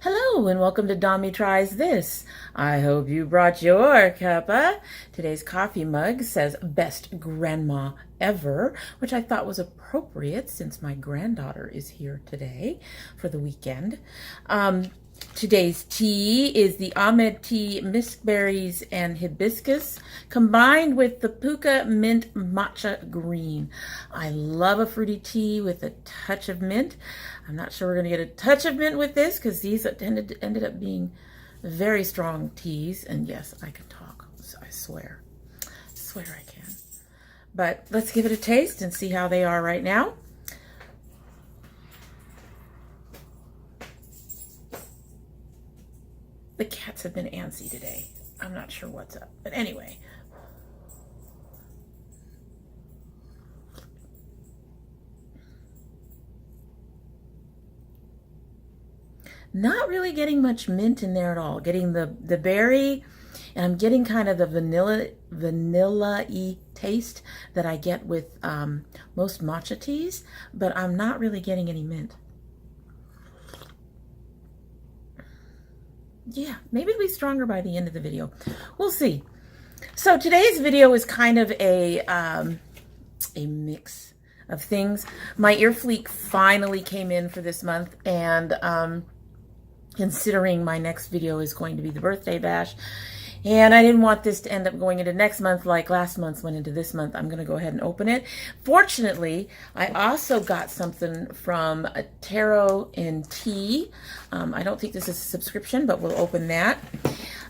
Hello and welcome to domytriesthis. I hope you brought your cuppa. Today's coffee mug says best grandma ever, which I thought was appropriate since my granddaughter is here today for the weekend. Today's tea is the Ahmad tea, mist berries and hibiscus combined with the PUKKA mint matcha green. I love a fruity tea with a touch of mint. I'm not sure we're going to get a touch of mint with this because these ended up being very strong teas. And yes, I can talk. I swear I can. But let's give it a taste and see how they are right now. The cats have been antsy today. I'm not sure what's up, but anyway. Not really getting much mint in there at all. Getting the berry, and I'm getting kind of the vanilla-y taste that I get with most matcha teas, but I'm not really getting any mint. Yeah, maybe it'll be stronger by the end of the video. We'll see. So today's video is kind of a mix of things. My Earfleek finally came in for this month, and considering my next video is going to be the birthday bash, and I didn't want this to end up going into next month like last month's went into this month, I'm going to go ahead and open it. Fortunately, I also got something from Tarot and Tea. I don't think this is a subscription, but we'll open that.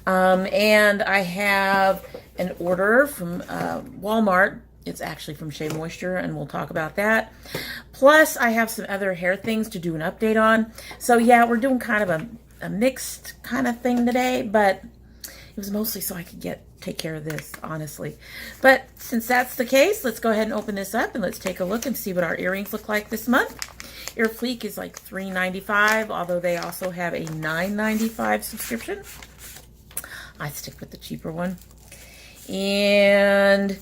And I have an order from Walmart. It's actually from Shea Moisture, and we'll talk about that. Plus, I have some other hair things to do an update on. So yeah, we're doing kind of a mixed kind of thing today, but it was mostly so I could take care of this, honestly. But since that's the case, let's go ahead and open this up and let's take a look and see what our earrings look like this month. Earfleek is like $3.95, although they also have a $9.95 subscription. I stick with the cheaper one. And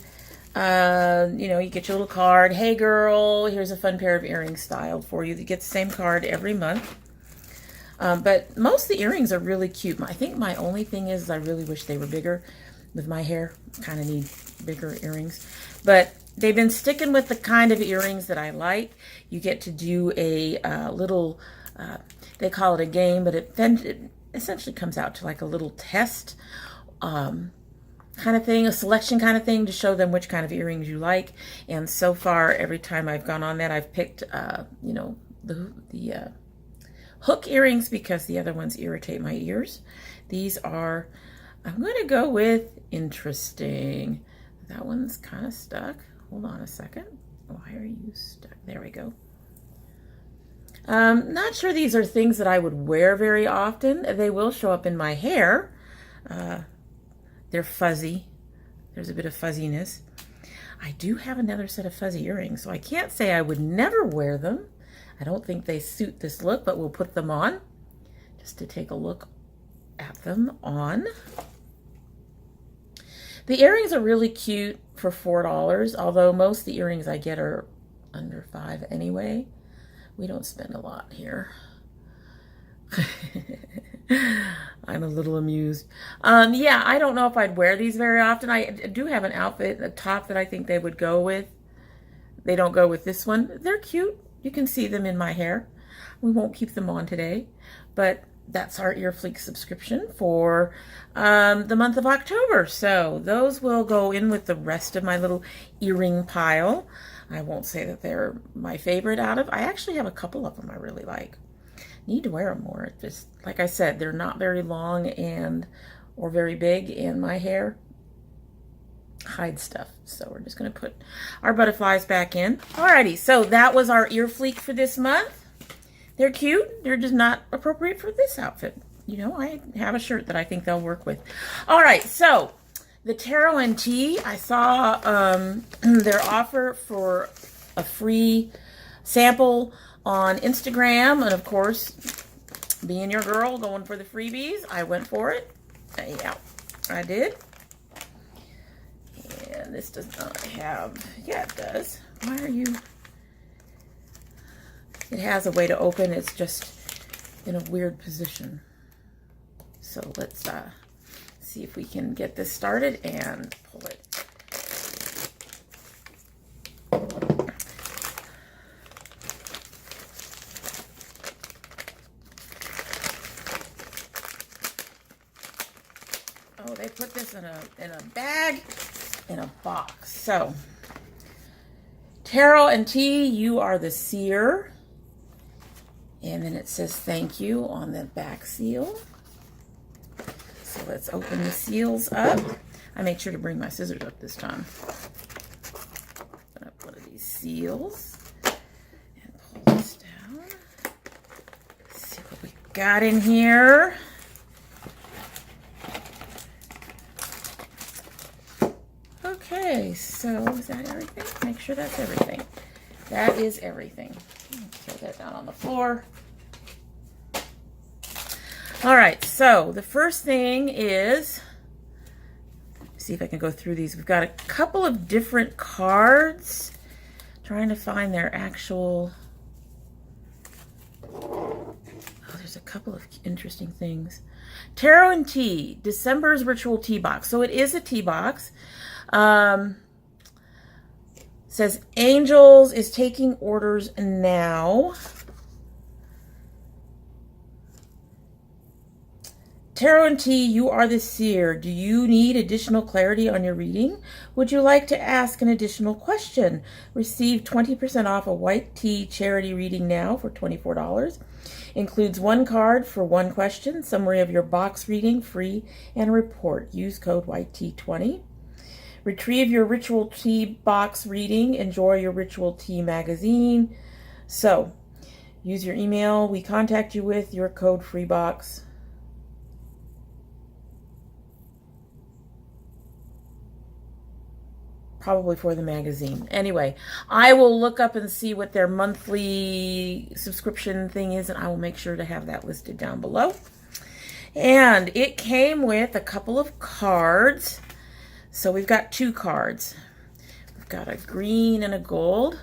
you know, you get your little card. Hey girl, here's a fun pair of earrings styled for you. You get the same card every month. But most of the earrings are really cute. I think my only thing is I really wish they were bigger with my hair. Kind of need bigger earrings. But they've been sticking with the kind of earrings that I like. You get to do a little, they call it a game, but it essentially comes out to like a little test kind of thing, a selection kind of thing to show them which kind of earrings you like. And so far, every time I've gone on that, I've picked, you know, the hook earrings because the other ones irritate my ears. These are, I'm going to go with interesting. That one's kind of stuck. Hold on a second. Why are you stuck? There we go. Not sure these are things that I would wear very often. They will show up in my hair. They're fuzzy. There's a bit of fuzziness. I do have another set of fuzzy earrings, so I can't say I would never wear them. I don't think they suit this look, but we'll put them on just to take a look at them on. The earrings are really cute for $4, although most of the earrings I get are under $5 anyway. We don't spend a lot here. I'm a little amused. Yeah, I don't know if I'd wear these very often. I do have an outfit, a top that I think they would go with. They don't go with this one. They're cute. You can see them in my hair. We won't keep them on today, but that's our Earfleek subscription for the month of October. So those will go in with the rest of my little earring pile. I won't say that they're my favorite out of. I actually have a couple of them I really like. Need to wear them more. Just like I said, they're not very long or very big, and my hair hide stuff. So we're just going to put our butterflies back in. Alrighty, so that was our Earfleek for this month. They're cute. They're just not appropriate for this outfit. You know, I have a shirt that I think they'll work with. Alright, so the Tarot and Tea, I saw their offer for a free sample on Instagram, and of course, being your girl, going for the freebies, I went for it. Yeah, I did. And this does not have, yeah, it does. Why are you, it has a way to open. It's in a weird position. So let's see if we can get this started and pull it. Oh, they put this in a bag, in a box. So, Taro and T, you are the seer. And then it says thank you on the back seal. So let's open the seals up. I made sure to bring my scissors up this time. Open up one of these seals and pull this down. Let's see what we got in here. Okay, so is that everything? Make sure that's everything. That is everything. Throw that down on the floor. All right, so the first thing is, see if I can go through these. We've got a couple of different cards. Trying to find their actual, oh, there's a couple of interesting things. Tarot and Tea, December's Ritual Tea Box. So it is a tea box. Says Angels is taking orders now. Tarot and Tea, you are the seer. Do you need additional clarity on your reading? Would you like to ask an additional question? Receive 20% off a white tea charity reading now for $24. Includes one card for one question, summary of your box reading, free, and a report. Use code WHITETEA20. Retrieve your Ritual Tea box reading. Enjoy your Ritual Tea magazine. So, use your email. We contact you with your code free box. Probably for the magazine. Anyway, I will look up and see what their monthly subscription thing is, and I will make sure to have that listed down below. And it came with a couple of cards. So we've got two cards. We've got a green and a gold.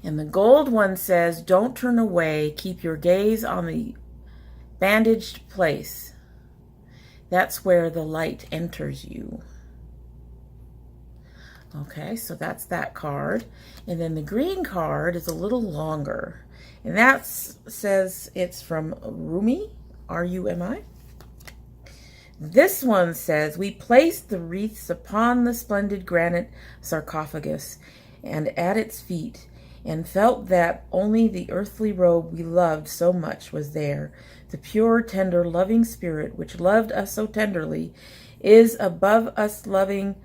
And the gold one says, don't turn away. Keep your gaze on the bandaged place. That's where the light enters you. Okay, so that's that card. And then the green card is a little longer. And that says it's from Rumi, R-U-M-I. This one says, we placed the wreaths upon the splendid granite sarcophagus and at its feet, and felt that only the earthly robe we loved so much was there. The pure, tender, loving spirit which loved us so tenderly is above us, loving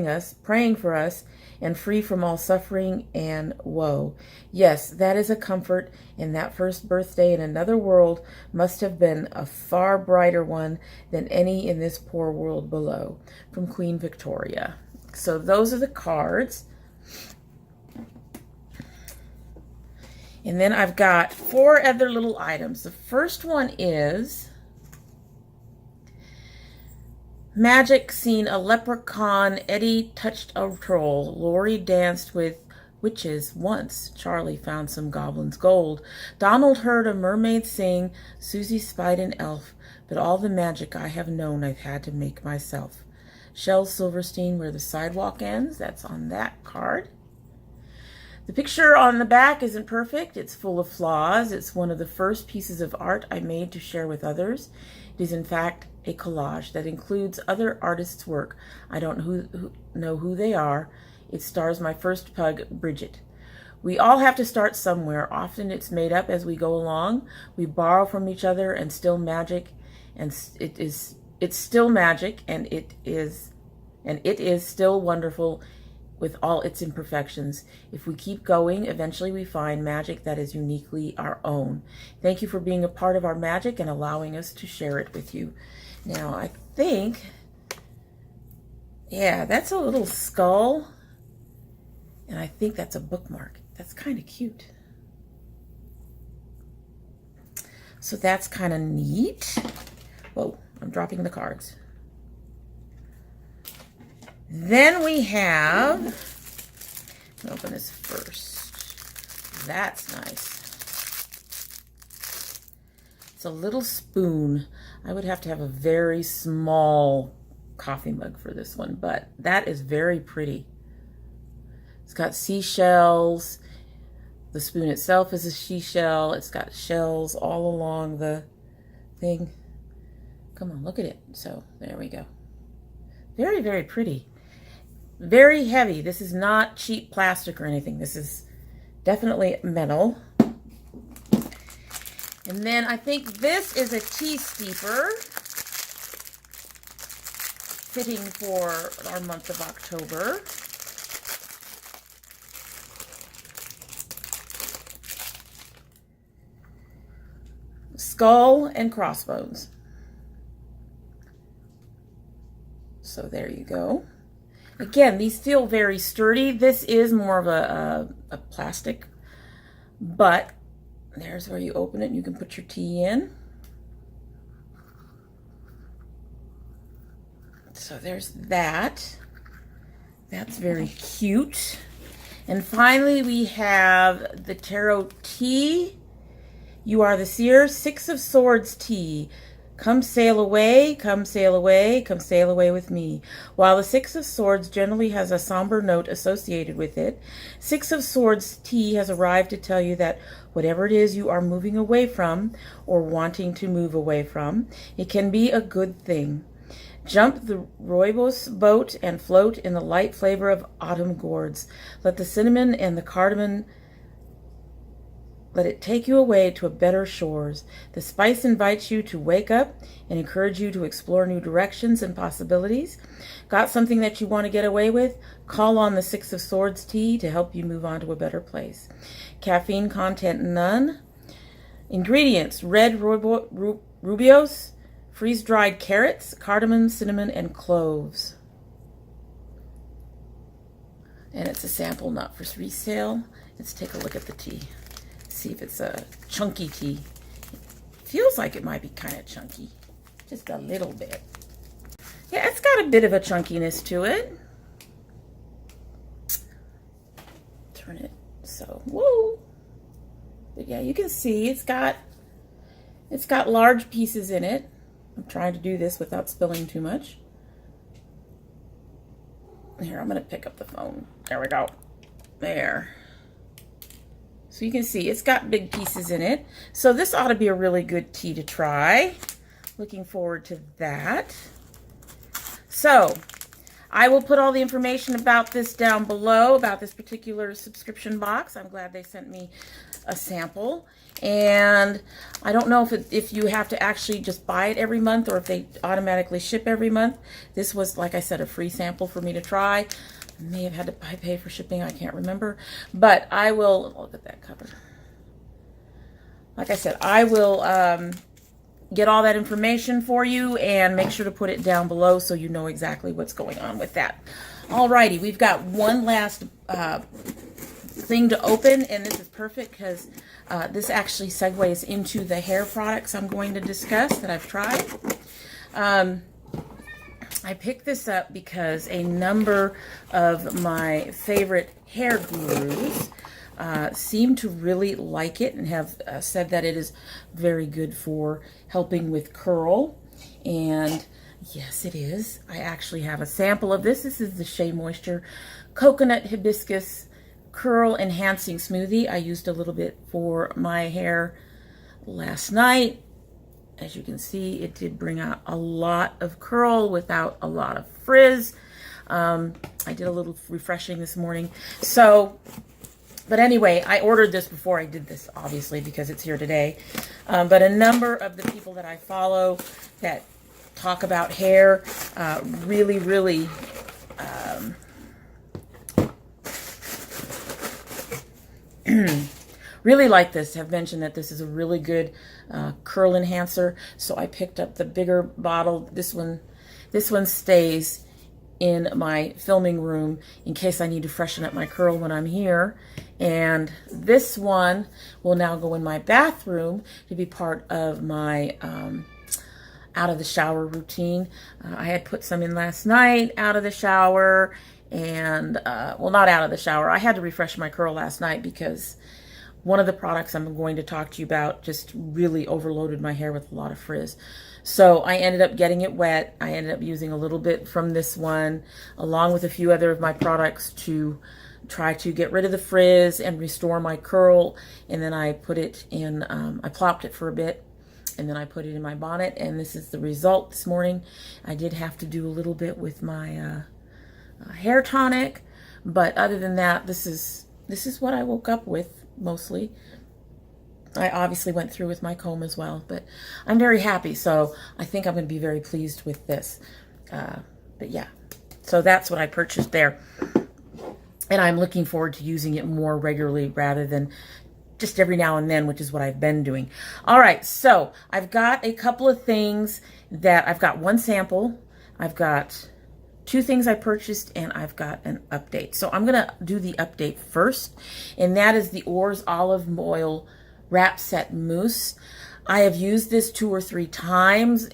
us, praying for us, and free from all suffering and woe. Yes, that is a comfort, and that first birthday in another world must have been a far brighter one than any in this poor world below. From Queen Victoria. So those are the cards. And then I've got 4 other little items. The first one is Magic seen a leprechaun, Eddie touched a troll, Lori danced with witches once, Charlie found some goblins' gold, Donald heard a mermaid sing, Susie spied an elf, but all the magic I have known I've had to make myself. Shel Silverstein, Where the Sidewalk Ends, that's on that card. The picture on the back isn't perfect, it's full of flaws, it's one of the first pieces of art I made to share with others. It is in fact a collage that includes other artists' work. I don't know who they are. It stars my first pug, Bridget. We all have to start somewhere. Often it's made up as we go along. We borrow from each other and still magic, and it's still magic, and it is still wonderful with all its imperfections. If we keep going, eventually we find magic that is uniquely our own. Thank you for being a part of our magic and allowing us to share it with you. Now, I think, yeah, that's a little skull, and I think that's a bookmark. That's kind of cute. So that's kind of neat. Whoa, I'm dropping the cards. Then we have, I'll open this first. That's nice. It's a little spoon. I would have to have a very small coffee mug for this one, but that is very pretty. It's got seashells. The spoon itself is a seashell. It's got shells all along the thing. Come on, look at it. So there we go. Very, very pretty. Very heavy. This is not cheap plastic or anything. This is definitely metal. And then I think this is a tea steeper, fitting for our month of October. Skull and crossbones. So there you go. Again, these feel very sturdy. This is more of a plastic, but there's where you open it and you can put your tea in. So there's that. That's very cute. And finally, we have the Tarot Tea. You are the seer, 6 of Swords tea. Come sail away, come sail away, come sail away with me. While the 6 of Swords generally has a somber note associated with it, 6 of Swords tea has arrived to tell you that whatever it is you are moving away from or wanting to move away from, it can be a good thing. Jump the rooibos boat and float in the light flavor of autumn gourds. Let the cinnamon and the cardamom, let it take you away to a better shores. The spice invites you to wake up and encourage you to explore new directions and possibilities. Got something that you want to get away with? Call on the 6 of Swords tea to help you move on to a better place. Caffeine content none. Ingredients: red rubios, freeze-dried carrots, cardamom, cinnamon, and cloves. And it's a sample, not for resale. Let's take a look at the tea. See if it's a chunky tea. It feels like it might be kind of chunky, just a little bit. Yeah, it's got a bit of a chunkiness to it. Turn it so, whoa. But yeah, you can see it's got large pieces in it. I'm trying to do this without spilling too much. Here, I'm gonna pick up the phone. There we go. There. So you can see it's got big pieces in it. So this ought to be a really good tea to try. Looking forward to that. So I will put all the information about this down below, about this particular subscription box. I'm glad they sent me a sample. And I don't know if you have to actually just buy it every month or if they automatically ship every month. This was, like I said, a free sample for me to try. I may have had to pay for shipping, I can't remember. But I will, look at that cover. Like I said, I will get all that information for you and make sure to put it down below so you know exactly what's going on with that. Alrighty, we've got one last thing to open, and this is perfect because this actually segues into the hair products I'm going to discuss that I've tried. I picked this up because a number of my favorite hair gurus seem to really like it and have said that it is very good for helping with curl. And yes, it is. I actually have a sample of this. This is the Shea Moisture Coconut Hibiscus Curl Enhancing Smoothie. I used a little bit for my hair last night. As you can see, it did bring out a lot of curl without a lot of frizz. I did a little refreshing this morning. So, but anyway, I ordered this before I did this, obviously, because it's here today. But a number of the people that I follow that talk about hair really really like this, have mentioned that this is a really good curl enhancer. So I picked up the bigger bottle. This one stays in my filming room in case I need to freshen up my curl when I'm here. And this one will now go in my bathroom to be part of my out of the shower routine. I had put some in last night out of the shower, and well, not out of the shower. I had to refresh my curl last night because one of the products I'm going to talk to you about just really overloaded my hair with a lot of frizz. So I ended up getting it wet. I ended up using a little bit from this one, along with a few other of my products to try to get rid of the frizz and restore my curl. And then I put it in, I plopped it for a bit, and then I put it in my bonnet, and this is the result this morning. I did have to do a little bit with my hair tonic, but other than that, this is what I woke up with mostly. I obviously went through with my comb as well, but I'm very happy, so I think I'm going to be very pleased with this. But yeah, so that's what I purchased there. And I'm looking forward to using it more regularly rather than just every now and then, which is what I've been doing. All right, so I've got a couple of things that I've got one sample, I've got two things I purchased, and I've got an update. So I'm gonna do the update first, and that is the Oars Olive Oil Wrap Set Mousse. I have used this 2 or 3 times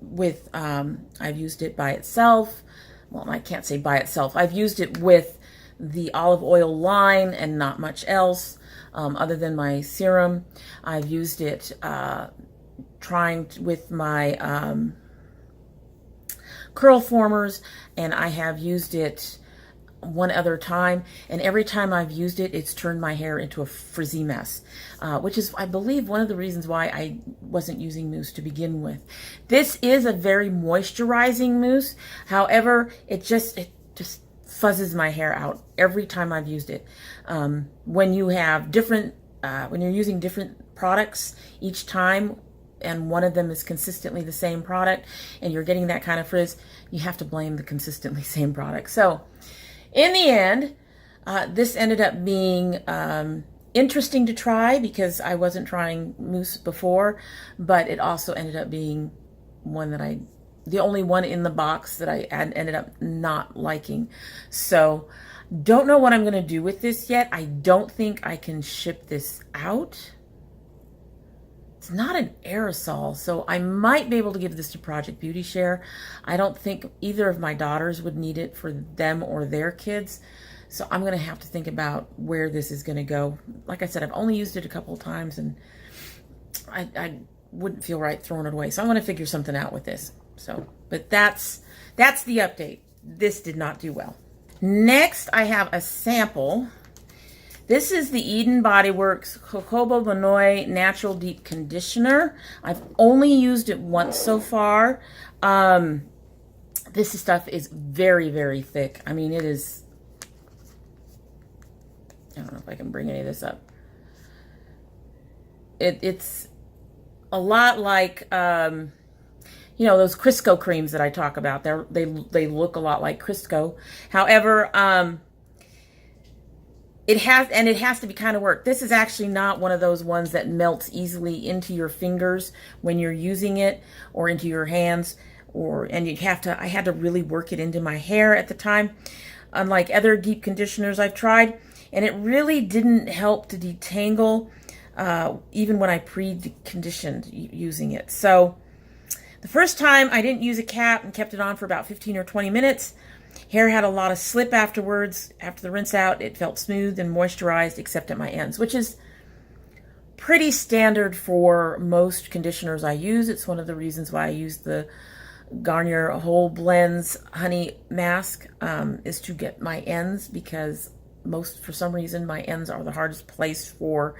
with, I've used it by itself. Well, I can't say by itself. I've used it with the olive oil line and not much else. Other than my serum. I've used it trying with my curl formers, and I have used it one other time, and every time I've used it, it's turned my hair into a frizzy mess, which is, I believe, one of the reasons why I wasn't using mousse to begin with. This is a very moisturizing mousse. However, it just fuzzes my hair out every time I've used it. When you have different, when you're using different products each time, and one of them is consistently the same product, and you're getting that kind of frizz, you have to blame the consistently same product. So in the end, this ended up being interesting to try because I wasn't trying mousse before, but it also ended up being one that the only one in the box that I ended up not liking. So don't know what I'm going to do with this yet. I don't think I can ship this out. It's not an aerosol, so I might be able to give this to Project Beauty Share. I don't think either of my daughters would need it for them or their kids. So I'm going to have to think about where this is going to go. Like I said, I've only used it a couple of times, and I wouldn't feel right throwing it away. So I'm going to figure something out with this. So, but that's the update. This did not do well. Next, I have a sample. This is the Eden Body Works Jojoba Bonoi Natural Deep Conditioner. I've only used it once so far. This stuff is very, very thick. I mean, it is, I don't know if I can bring any of this up. It's a lot like, you know, those Crisco creams that I talk about. They look a lot like Crisco. However, it has to be kind of work. This is actually not one of those ones that melts easily into your fingers when you're using it, or into your hands, and I had to really work it into my hair at the time, unlike other deep conditioners I've tried, and it really didn't help to detangle even when I pre-conditioned using it. So the first time I didn't use a cap and kept it on for about 15 or 20 minutes. Hair had a lot of slip afterwards. After the rinse out, it felt smooth and moisturized except at my ends, which is pretty standard for most conditioners I use. It's one of the reasons why I use the Garnier Whole Blends Honey Mask, is to get my ends, because for some reason, my ends are the hardest place for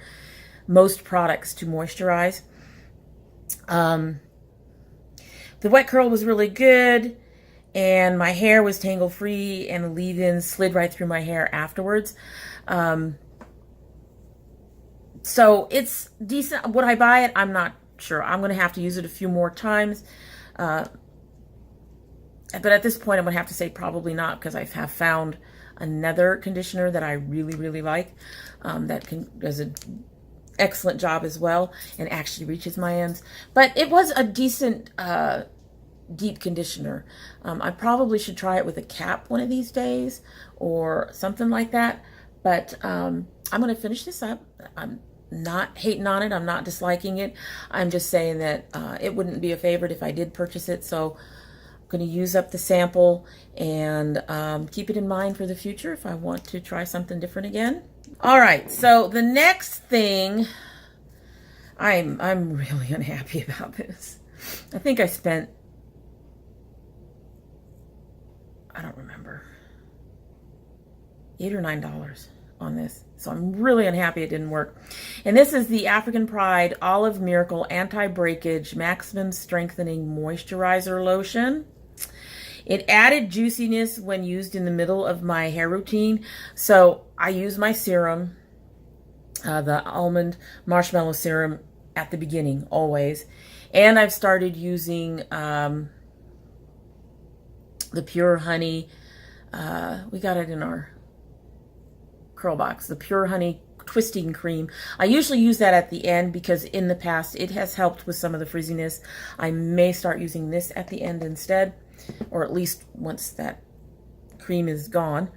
most products to moisturize. The wet curl was really good, and my hair was tangle free, and the leave-ins slid right through my hair afterwards. So it's decent. Would I buy it? I'm not sure. I'm going to have to use it a few more times. But at this point, I'm going to have to say probably not, because I have found another conditioner that I really, really like, that does an excellent job as well and actually reaches my ends. But it was a decent deep conditioner. I probably should try it with a cap one of these days or something like that. But I'm going to finish this up. I'm not hating on it. I'm not disliking it. I'm just saying that it wouldn't be a favorite if I did purchase it. So I'm going to use up the sample and keep it in mind for the future if I want to try something different again. All right, so the next thing, I'm really unhappy about this. I think I spent, I don't remember, $8 or $9 on this. So I'm really unhappy it didn't work. And this is the African Pride Olive Miracle Anti-Breakage Maximum Strengthening Moisturizer Lotion. It added juiciness when used in the middle of my hair routine. So I use my serum, the almond marshmallow serum, at the beginning, always. And I've started using the Pure Honey. We got it in our CurlBox, the Pure Honey Twisting Cream. I usually use that at the end because in the past it has helped with some of the frizziness. I may start using this at the end instead, or at least once that cream is gone.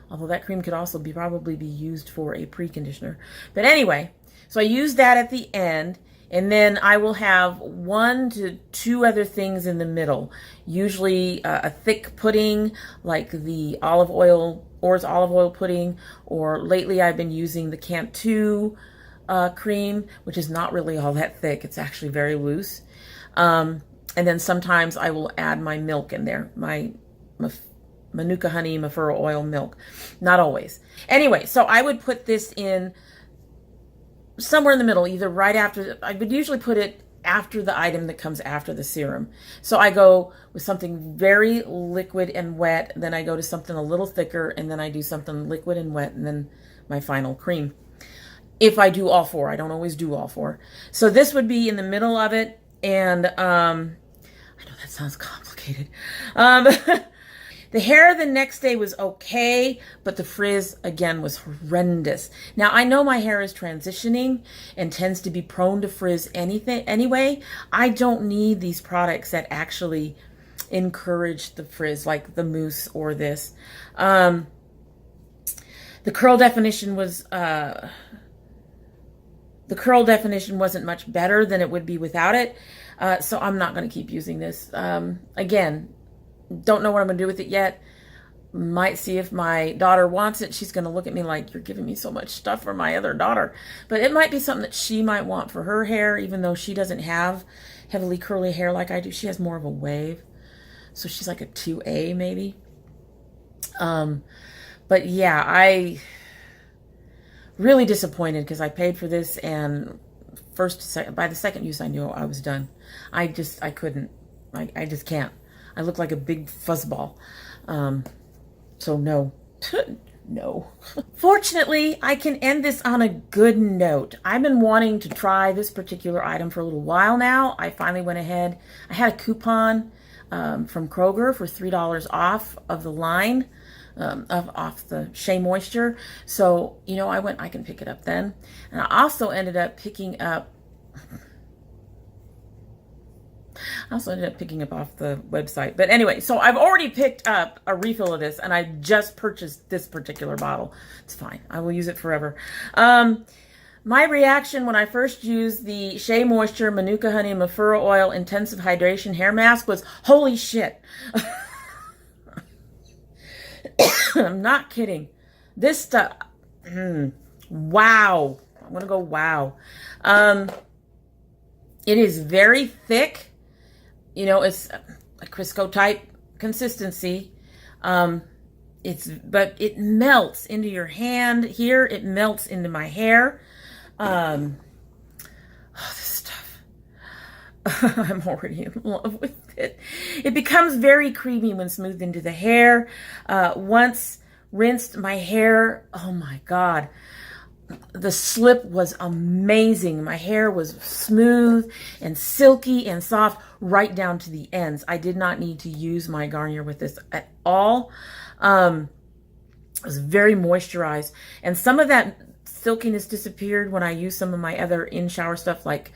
Although that cream could also probably be used for a pre-conditioner. But anyway, so I use that at the end, and then I will have 1 to 2 other things in the middle. Usually a thick pudding like the Orr's olive oil pudding, or lately I've been using the Cantu cream, which is not really all that thick. It's actually very loose. And then sometimes I will add my milk in there, my Manuka honey Mafura oil milk. Not always. Anyway, so I would put this in somewhere in the middle, either right after. I would usually put it after the item that comes after the serum. So I go with something very liquid and wet, then I go to something a little thicker, and then I do something liquid and wet, and then my final cream. If I do all 4, I don't always do all 4. So this would be in the middle of it, and I know that sounds complicated. The hair the next day was okay, but the frizz, again, was horrendous. Now, I know my hair is transitioning and tends to be prone to frizz anyway. I don't need these products that actually encourage the frizz, like the mousse or this. The curl definition wasn't much better than it would be without it. So I'm not going to keep using this. Again, don't know what I'm going to do with it yet. Might see if my daughter wants it. She's going to look at me like, you're giving me so much stuff for my other daughter. But it might be something that she might want for her hair, even though she doesn't have heavily curly hair like I do. She has more of a wave. So she's like a 2A maybe. But yeah, I really disappointed because I paid for this, and by the second use I knew I was done. I couldn't. I just can't. I look like a big fuzzball. So no. No. Fortunately, I can end this on a good note. I've been wanting to try this particular item for a little while now. I finally went ahead. I had a coupon from Kroger for $3 off of the line, off the Shea Moisture. So, you know, I can pick it up then. And I also ended up picking up off the website. But anyway, so I've already picked up a refill of this, and I just purchased this particular bottle. It's fine. I will use it forever. My reaction when I first used the Shea Moisture Manuka Honey Mafura Oil Intensive Hydration Hair Mask was, holy shit. I'm not kidding. This stuff, wow. I'm going to go wow. It is very thick. You know, it's a Crisco type consistency. But it melts into your hand here. It melts into my hair. This stuff. I'm already in love with it. It becomes very creamy when smoothed into the hair. Once rinsed, my hair, oh my God. The slip was amazing. My hair was smooth and silky and soft right down to the ends. I did not need to use my Garnier with this at all. It was very moisturized. And some of that silkiness disappeared when I used some of my other in-shower stuff, like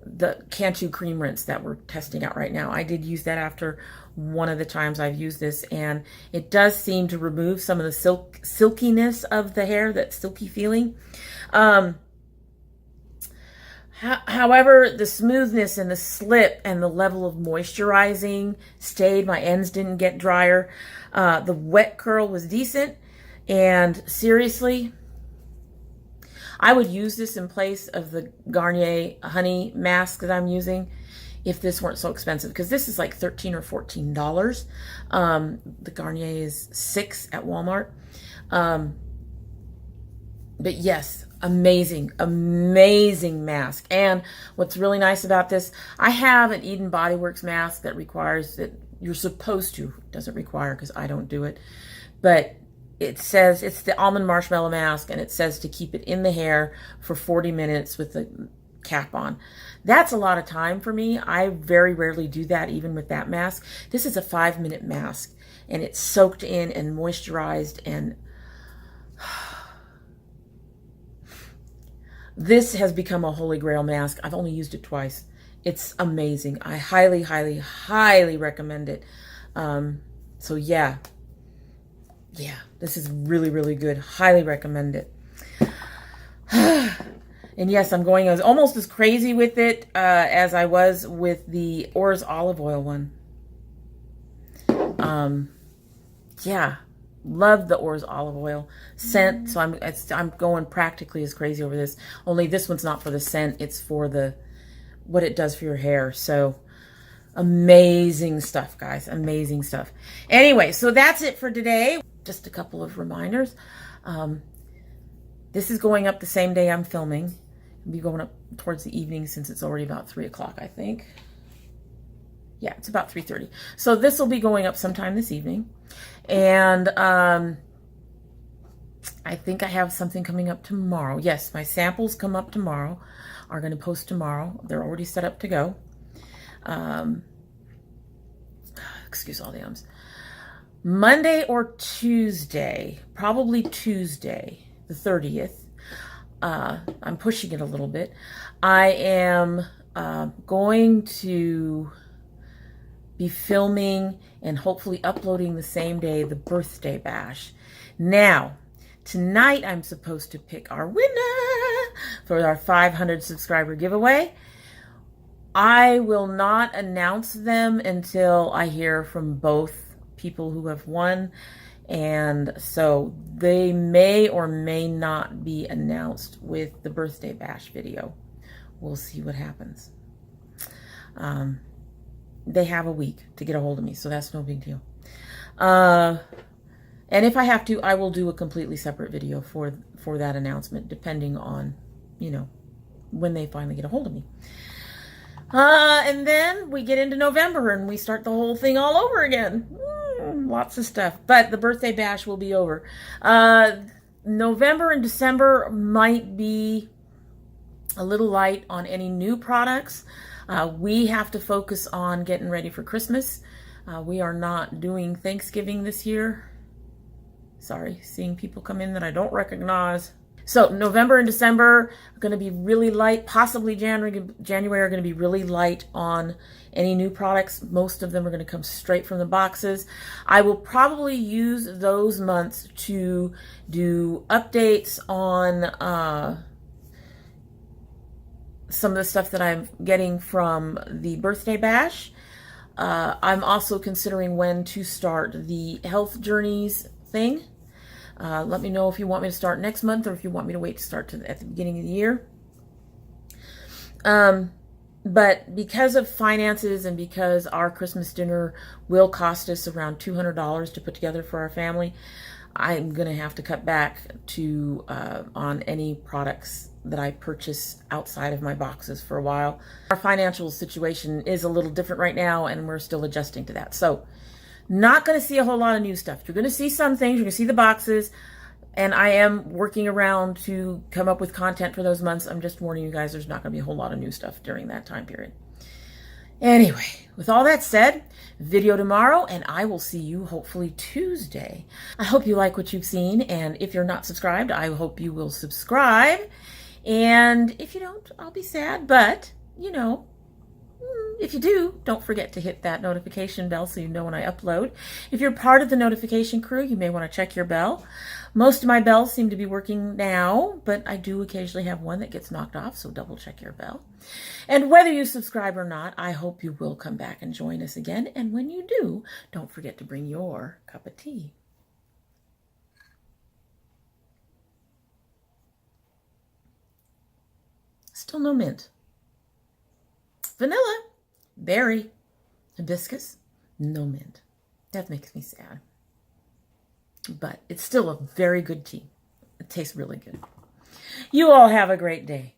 the Cantu cream rinse that we're testing out right now. I did use that after one of the times I've used this, and it does seem to remove some of the silkiness of the hair, that silky feeling. However, the smoothness and the slip and the level of moisturizing stayed. My ends didn't get drier. The wet curl was decent, and seriously, I would use this in place of the Garnier honey mask that I'm using if this weren't so expensive, because this is like $13 or $14. The Garnier is $6 at Walmart. But yes, amazing, amazing mask. And what's really nice about this, I have an Eden Body Works mask that requires that you're supposed to, it doesn't require because I don't do it, but it says it's the almond marshmallow mask, and it says to keep it in the hair for 40 minutes with the cap on. That's a lot of time for me. I very rarely do that, even with that mask. This is a 5-minute mask, and it's soaked in and moisturized, and this has become a holy grail mask. I've only used it twice. It's amazing. I highly, highly, highly recommend it. So yeah, this is really, really good. Highly recommend it. And yes, I'm going almost as crazy with it as I was with the Orr's olive oil one. Yeah, love the Orr's olive oil scent. So I'm going practically as crazy over this. Only this one's not for the scent; it's for the what it does for your hair. So amazing stuff, guys. Amazing stuff. Anyway, so that's it for today. Just a couple of reminders. This is going up the same day I'm filming. It'll be going up towards the evening since it's already about 3 o'clock, I think. Yeah, it's about 3:30. So this will be going up sometime this evening. And I think I have something coming up tomorrow. Yes, my samples come up tomorrow, are going to post tomorrow. They're already set up to go. Excuse all the ums. Monday or Tuesday, probably Tuesday, the 30th. I'm pushing it a little bit. I am going to be filming and hopefully uploading the same day the birthday bash. Now, tonight I'm supposed to pick our winner for our 500 subscriber giveaway. I will not announce them until I hear from both people who have won, and so they may or may not be announced with the birthday bash video. We'll see what happens. They have a week to get a hold of me, so that's no big deal. And if I have to, I will do a completely separate video for that announcement, depending on, you know, when they finally get a hold of me. And then we get into November and we start the whole thing all over again. Lots of stuff, but the birthday bash will be over. November and December might be a little light on any new products. We have to focus on getting ready for Christmas. We are not doing Thanksgiving this year. Sorry, seeing people come in that I don't recognize. So November and December are going to be really light. Possibly January are going to be really light on any new products. Most of them are going to come straight from the boxes. I will probably use those months to do updates on some of the stuff that I'm getting from the birthday bash. I'm also considering when to start the health journeys thing. Let me know if you want me to start next month or if you want me to wait to start at the beginning of the year. But because of finances and because our Christmas dinner will cost us around $200 to put together for our family, I'm going to have to cut back to on any products that I purchase outside of my boxes for a while. Our financial situation is a little different right now, and we're still adjusting to that. So not going to see a whole lot of new stuff. You're going to see some things. You're going to see the boxes. And I am working around to come up with content for those months. I'm just warning you guys, there's not going to be a whole lot of new stuff during that time period. Anyway, with all that said, video tomorrow, and I will see you hopefully Tuesday. I hope you like what you've seen. And if you're not subscribed, I hope you will subscribe. And if you don't, I'll be sad. But, you know, if you do, don't forget to hit that notification bell so you know when I upload. If you're part of the notification crew, you may want to check your bell. Most of my bells seem to be working now, but I do occasionally have one that gets knocked off, so double check your bell. And whether you subscribe or not, I hope you will come back and join us again. And when you do, don't forget to bring your cup of tea. Still no mint. Vanilla, berry, hibiscus, no mint. That makes me sad. But it's still a very good tea. It tastes really good. You all have a great day.